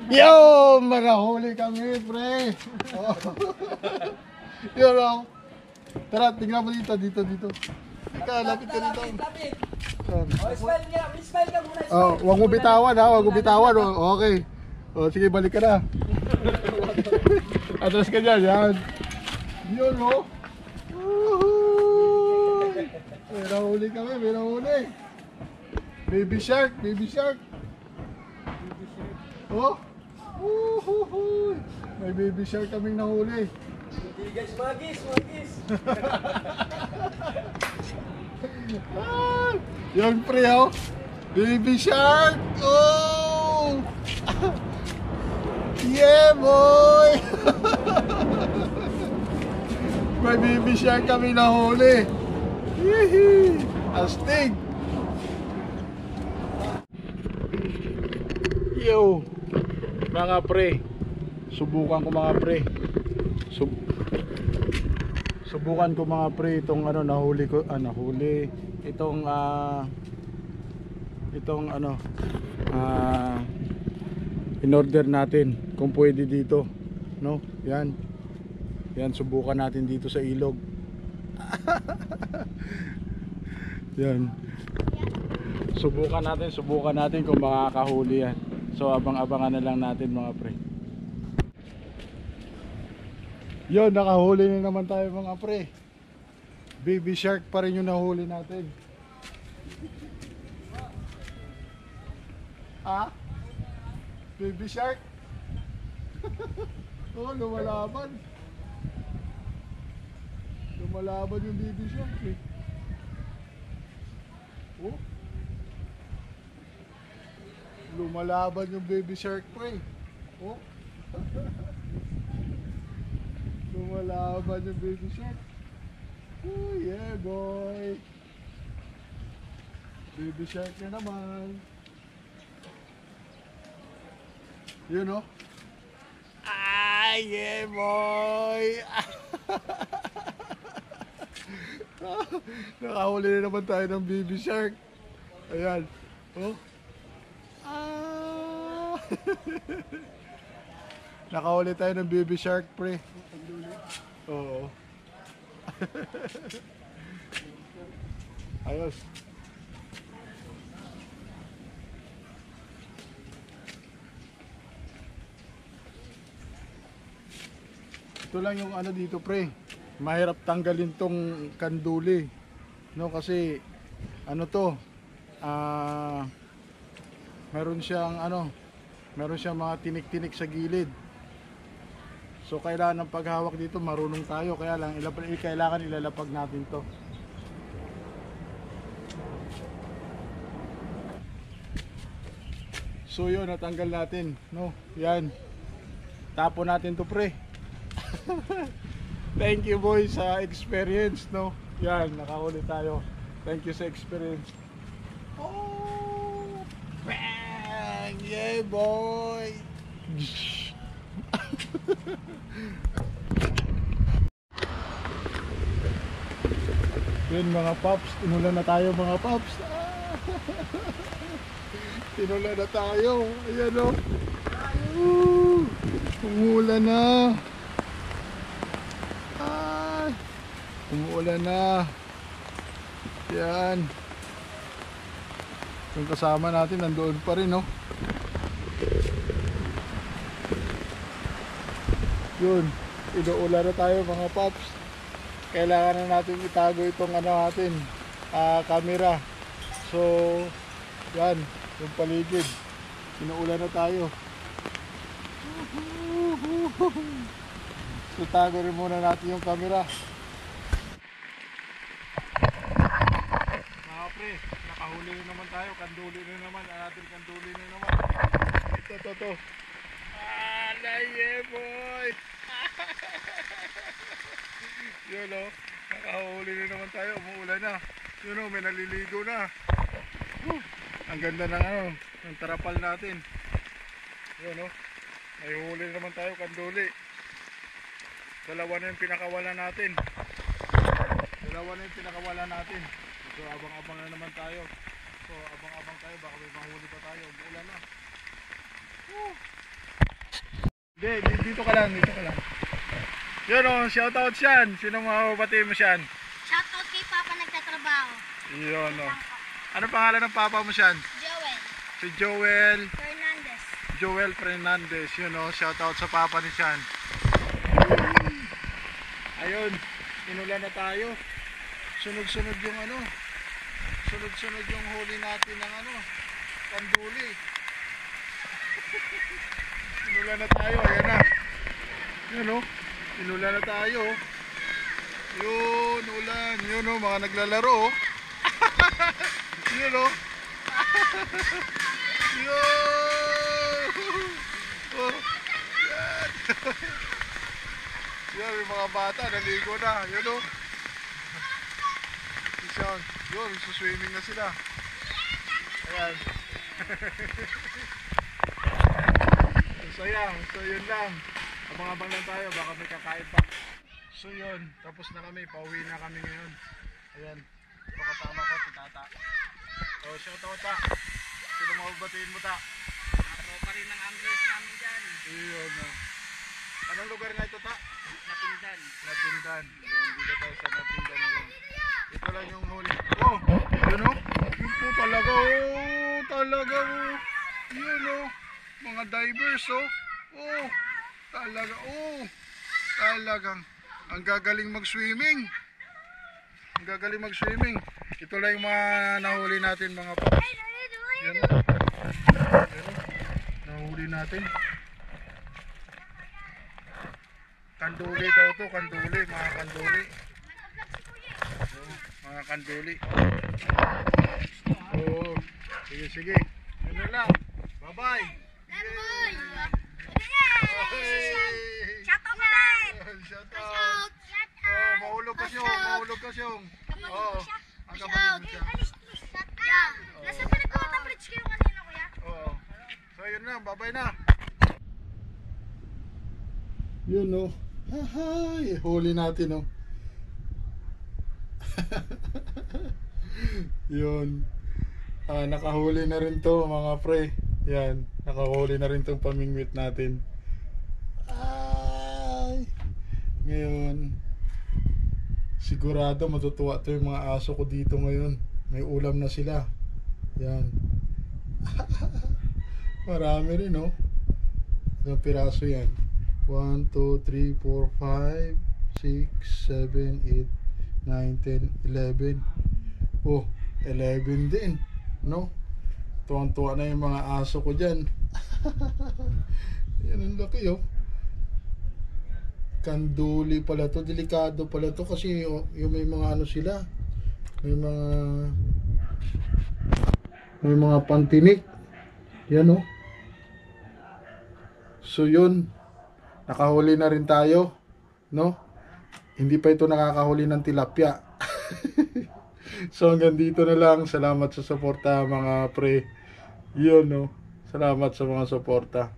Yo! Manahuli kami, pre! Oh. Yun o. Tara, tingnan mo dito, dito. Ika, lapit ka dito. Lapit. Yan. Smile ka muna. Oh, wag mo bitawan ha, wag mo bitawan. Oh, okay. Oh, sige, balik ka na. Atras ka dyan, yan. Yun o. May nahuli kami, may nahuli. Baby shark, baby shark. Oh. May baby shark kaming nahuli. Guys, magis. Ah, yan pre oh. Baby shark. Oh. Yeah boy. May baby shark kami nahuli. Hihi. Astig. Yo. Mga pre. Subukan ko mga pre. Subukan ko mga pre itong ano nahuli ko, nahuli itong in order natin kung pwede dito, no? Yan. Yan, subukan natin dito sa ilog. Yan. Subukan natin kung makakahuli yan. So abang-abangan na lang natin mga pre. Yon, nakahuli na naman tayo mga pre. Baby shark pa rin yung nahuli natin. Ah? Baby shark? Oh, lumalaban. Lumalaban yung baby shark eh. Oh. Lumalaban yung baby shark pre. Oh. Lumalaban yung baby shark. Oh yeah boy. Baby shark na naman. You know? Ah yeah boy. Nakahuli na naman tayo ng baby shark. Ayan. Oh. Ah. Nakahuli tayo ng baby shark pre. Oo. Ayos. Ito lang yung ano dito pre. Mahirap tanggalin tong kanduli. No, kasi ano to? Meron siyang mga tinik-tinik sa gilid. So kailangan ng paghawak dito marunong tayo, kaya lang kailangan ilalapag natin to. So yun, natanggal natin, no? Yan. Tapo natin to pre. Thank you boy sa experience, no? Yan, nakahuli tayo. Thank you sa experience. Oh! Bang! Yeah boy! Yun mga paps, tinulan na tayo mga paps. Tinulan na tayo. Ayan o. Umuulan na. Ay, umuulan na. Yan. Yung kasama natin nandoon pa rin, no? Yun, inuulan na tayo mga paps. Kailangan na natin itago itong natin, camera. So, yan, yung paligid. Inuulan na tayo. So, tago rin muna natin yung camera. Mga pre, nakahuli na naman tayo. Kanduli na naman. Ating kanduli na naman. Ito. Alaye boy. Yun o, nakahuli na naman tayo. Umuulan na. Yun o, may naliligo na. Ang ganda ng tarapal natin. Yun o, may huli na naman tayo, kanduli. Dalawa na yung pinakawala natin. So abang-abang na naman tayo. Baka may mahuli pa tayo. Umuulan na. Dito ka lang, dito ka lang. Yun o, shoutout siyan. Sino mababati mo siyan? Shoutout kay Papa nagtatrabaho. Yun o. Ano pangalan ng papa mo siyan? Joel Si Joel. Fernandez. Joel Fernandez. Yun o, shoutout sa papa ni siyan. Ayun, inulan na tayo. Sunod-sunod yung ano. Sunod-sunod yung huli natin ng ano. Kanduli. Inulan na tayo, ayan na. Yun o, inulan na tayo. Yun, ulan. Yun o, mga naglalaro o. Yun o. Yun. Oh, yan. Yan, yung mga bata, naligo na. Yun o. Yun, suswimming na sila. Ayan. Saya, so yun lang. Abang-abang lang tayo, baka may kakain pa. So yun, tapos na kami, pauwi na kami ngayon. Ayan, ito kasama ko si Tata. So shoutout ta. Sino mababatiin mo ta? Tropa rin ng anglers namin dyan. Yun. Anong lugar nga ito ta? Napindan. Natindan. Yun, dito tayo sa Natindan yun. Ito lang yung huli. Oh, yun o. Yun po talaga oh. Talaga oh. Yun oh. Mga divers oh. Oh, talaga oh. Talagang ang gagaling mag-swimming. Ang gagaling mag-swimming. Ito lang yung mga nahuli natin mga paps. Yan o. Yan o. Nahuli natin. Kanduli daw to, kanduli, mga kanduli. Mga kanduli. Oo. Sige, sige. Ano lang. Bye-bye. Boy! Hey! Shoutout mo lang! Shout out. Oh, mahulog ka siyong, mahulog ka siyong. Oo. Ang kapatid mo siya. Yeah. Nasa pinagkawat ang bridge kayo kanina, kuya? Oo. So yun na, bye-bye na. Yun no. Hahay, huli natin no. Yun. Nakahuli na rin to mga pre. Yan, nakahuli na rin tong pamingwit natin. Ay. Ngayon, sigurado matutuwa to yung mga aso ko dito ngayon. May ulam na sila. Yan. Marami rin no. Ilang piraso yan? 1, 2, 3, 4, 5, 6, 7, 8, 9, 10, 11. Oh, 11 din, no? Tuwang-tuwa na yung mga aso ko dyan. Yan ang laki, oh. Kanduli pala to, delikado pala to kasi oh, yung may mga ano sila. May mga pantinik. Yan, oh. So yun, nakahuli na rin tayo, no? Hindi pa ito nakakahuli ng tilapia. So hanggang dito na lang. Salamat sa suporta mga pre. Yun no. Salamat sa mga suporta.